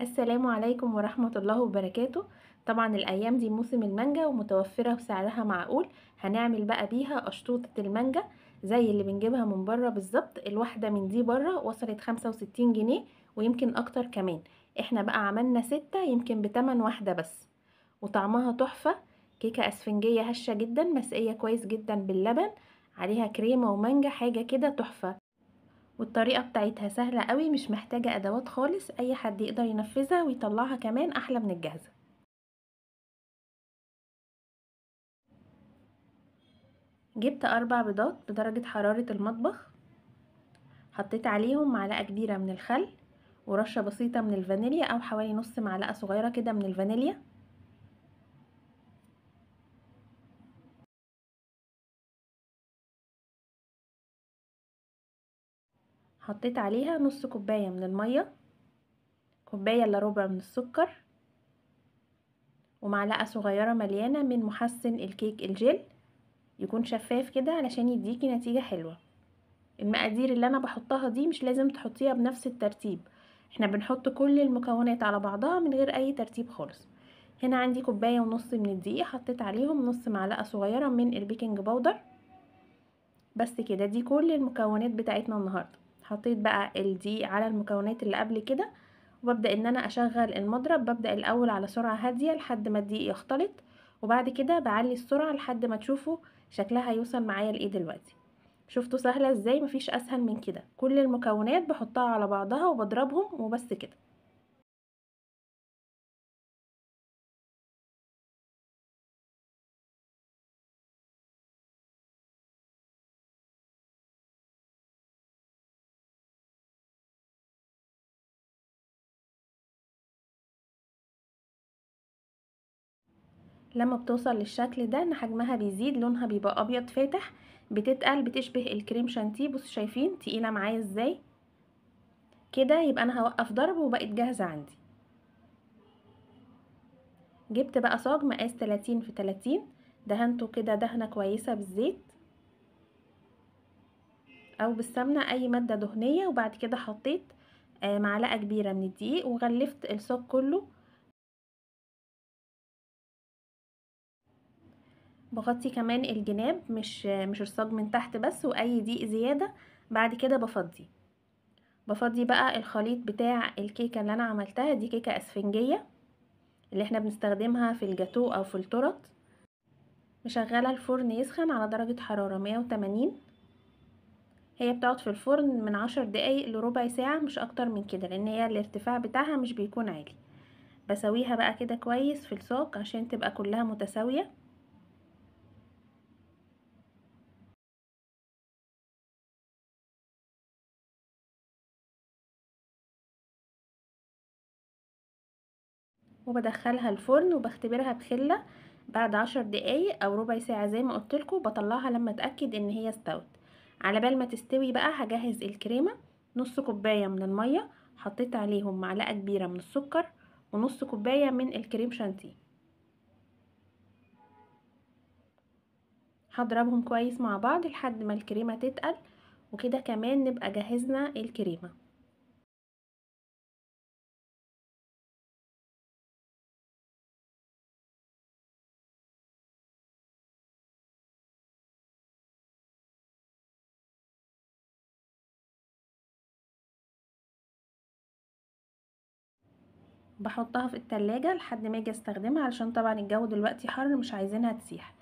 السلام عليكم ورحمة الله وبركاته. طبعا الأيام دي موسم المانجا ومتوفرة وسعرها معقول. هنعمل بقى بيها أشطوطة المانجا زي اللي بنجيبها من بره بالظبط. الواحدة من دي بره وصلت 65 جنيه ويمكن أكتر كمان. احنا بقى عملنا 6 يمكن بتمن واحدة بس، وطعمها تحفة. كيكة أسفنجية هشة جدا مسقية كويس جدا باللبن، عليها كريمة ومانجا، حاجة كده تحفة. والطريقة بتاعتها سهلة قوي، مش محتاجة ادوات خالص، اي حد يقدر ينفذها ويطلعها كمان احلى من الجاهزة. جبت 4 بيضات بدرجة حرارة المطبخ، حطيت عليهم معلقة كبيرة من الخل ورشة بسيطة من الفانيليا او حوالي نص معلقة صغيرة كده من الفانيليا. حطيت عليها نص كوباية من المية، كوباية الا ربع من السكر، ومعلقة صغيرة مليانة من محسن الكيك الجيل، يكون شفاف كده علشان يديكي نتيجة حلوة. المقادير اللي انا بحطها دي مش لازم تحطيها بنفس الترتيب، احنا بنحط كل المكونات على بعضها من غير اي ترتيب خالص. هنا عندي كوباية ونص من الدقيق، حطيت عليهم نص معلقة صغيرة من البيكنج باودر. بس كده، دي كل المكونات بتاعتنا النهاردة. حطيت بقى الدقيق على المكونات اللي قبل كده، وببدأ ان انا اشغل المضرب. ببدأ الاول على سرعة هادية لحد ما الدقيق يختلط، وبعد كده بعلي السرعة لحد ما تشوفوا شكلها هيوصل معايا لايه دلوقتي. شفتوا سهلة ازاي؟ مفيش اسهل من كده. كل المكونات بحطها على بعضها وبضربهم وبس كده. لما بتوصل للشكل ده ان حجمها بيزيد، لونها بيبقى ابيض فاتح، بتتقل، بتشبه الكريم شانتيه. بصوا شايفين تقيلة معايا ازاي؟ كده يبقى انا هوقف ضرب وبقت جاهزة عندي. جبت بقى صاج مقاس 30 في 30، دهنته كده دهنة كويسة بالزيت او بالسمنة، اي مادة دهنية. وبعد كده حطيت معلقة كبيرة من الدقيق وغلفت الصاج كله. بغطي كمان الجناب، مش الصاج من تحت بس، واي دقيق زيادة بعد كده بفضي بقى الخليط بتاع الكيكة اللي انا عملتها. دي كيكة اسفنجية اللي احنا بنستخدمها في الجاتو او في التورت. مشغلة الفرن يسخن على درجة حرارة 180. هي بتقعد في الفرن من 10 دقايق لربع ساعة، مش اكتر من كده، لان هي الارتفاع بتاعها مش بيكون عالي. بسويها بقى كده كويس في الصاج عشان تبقى كلها متساوية. وبدخلها الفرن وبختبرها بخلة بعد 10 دقايق او ربع ساعة زي ما قلتلكوا. بطلعها لما اتأكد ان هي استوت. على بال ما تستوي بقى هجهز الكريمة. نص كوباية من المية، حطيت عليهم معلقة كبيرة من السكر ونص كوباية من الكريم شانتيه. هضربهم كويس مع بعض لحد ما الكريمة تتقل، وكده كمان نبقى جهزنا الكريمة. بحطها في التلاجة لحد ما اجي استخدمها، علشان طبعا الجو دلوقتي حر مش عايزينها تسيح.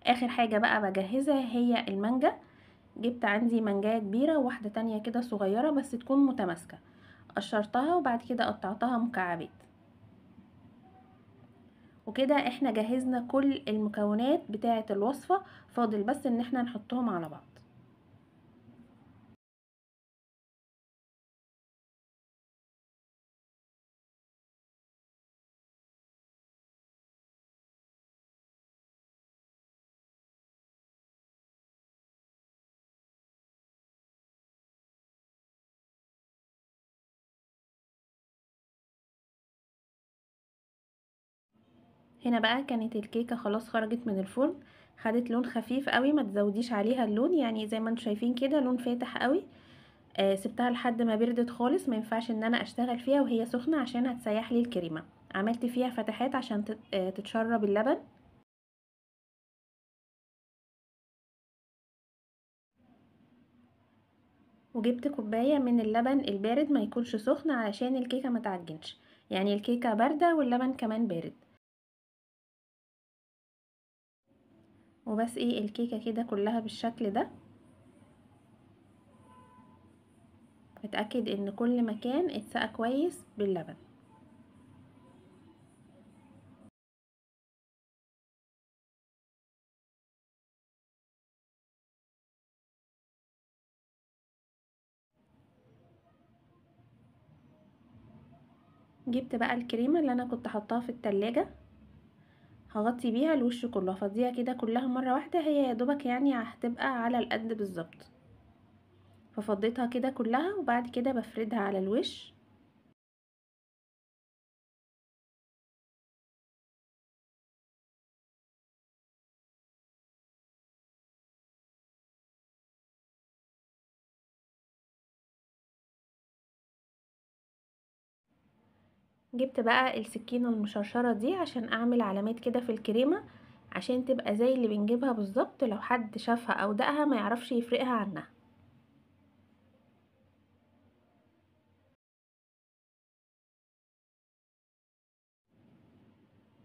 اخر حاجة بقى بجهزها هي المانجا. جبت عندي مانجاية كبيرة وواحدة تانية كده صغيرة بس تكون متماسكة. قشرتها وبعد كده قطعتها مكعبات. وكده احنا جهزنا كل المكونات بتاعة الوصفة، فاضل بس ان احنا نحطهم على بعض. هنا بقى كانت الكيكة خلاص خرجت من الفرن، خدت لون خفيف قوي، ما تزوديش عليها اللون، يعني زي ما انتم شايفين كده لون فاتح قوي. سبتها لحد ما بردت خالص، ما ينفعش ان انا اشتغل فيها وهي سخنة عشان هتسيح لي الكريمة. عملت فيها فتحات عشان تتشرب اللبن. وجبت كوباية من اللبن البارد، ما يكونش سخن علشان الكيكة ما تعجنش، يعني الكيكة باردة واللبن كمان بارد. وبس ايه الكيكة كده كلها بالشكل ده. اتأكد ان كل مكان اتسقى كويس باللبن. جبت بقى الكريمة اللي انا كنت حطاها في التلاجة، هغطي بيها الوش كله، هفضيها كده كلها مرة واحدة، هي يا دوبك يعني هتبقى على القد بالظبط. ففضيتها كده كلها وبعد كده بفردها على الوش. جبت بقى السكينة المشرشرة دي عشان اعمل علامات كده في الكريمة، عشان تبقى زي اللي بنجيبها بالظبط، لو حد شافها او دقها ما يعرفش يفرقها عنها.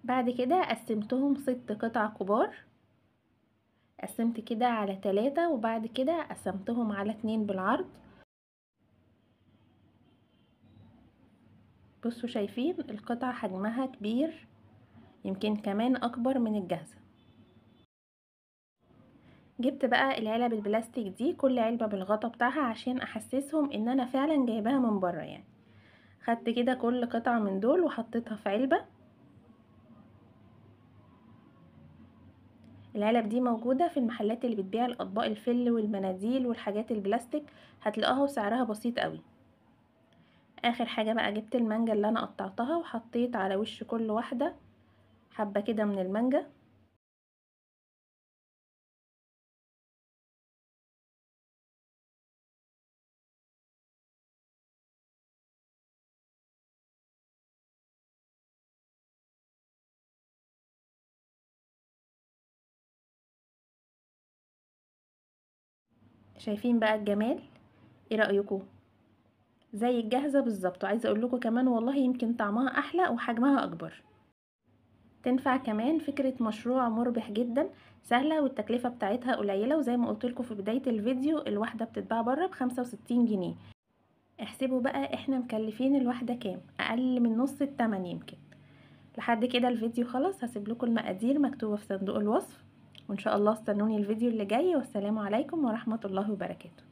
بعد كده قسمتهم 6 قطع كبار، قسمت كده على 3 وبعد كده قسمتهم على 2 بالعرض. بصوا شايفين القطع حجمها كبير، يمكن كمان اكبر من الجاهزة. جبت بقى العلب البلاستيك دي، كل علبة بالغطا بتاعها عشان احسسهم ان انا فعلا جايباها من بره يعني. خدت كده كل قطعة من دول وحطيتها في علبة. العلب دي موجودة في المحلات اللي بتبيع الاطباق الفل والمناديل والحاجات البلاستيك، هتلاقوها وسعرها بسيط قوي. اخر حاجة بقى جبت المانجا اللي انا قطعتها وحطيت على وش كل واحدة حبة كده من المانجا. شايفين بقى الجمال؟ ايه رأيكم؟ زي الجاهزة بالظبط، وعايزة اقول لكم كمان والله يمكن طعمها احلى وحجمها اكبر. تنفع كمان فكرة مشروع مربح جدا، سهلة والتكلفة بتاعتها قليلة، وزي ما قلت لكم في بداية الفيديو الواحدة بتتباع بره ب65 جنيه. احسبوا بقى احنا مكلفين الواحدة كام، اقل من نص التمن يمكن. لحد كده الفيديو خلص، هسيب لكم المقادير مكتوبة في صندوق الوصف، وان شاء الله استنوني الفيديو اللي جاي، والسلام عليكم ورحمة الله وبركاته.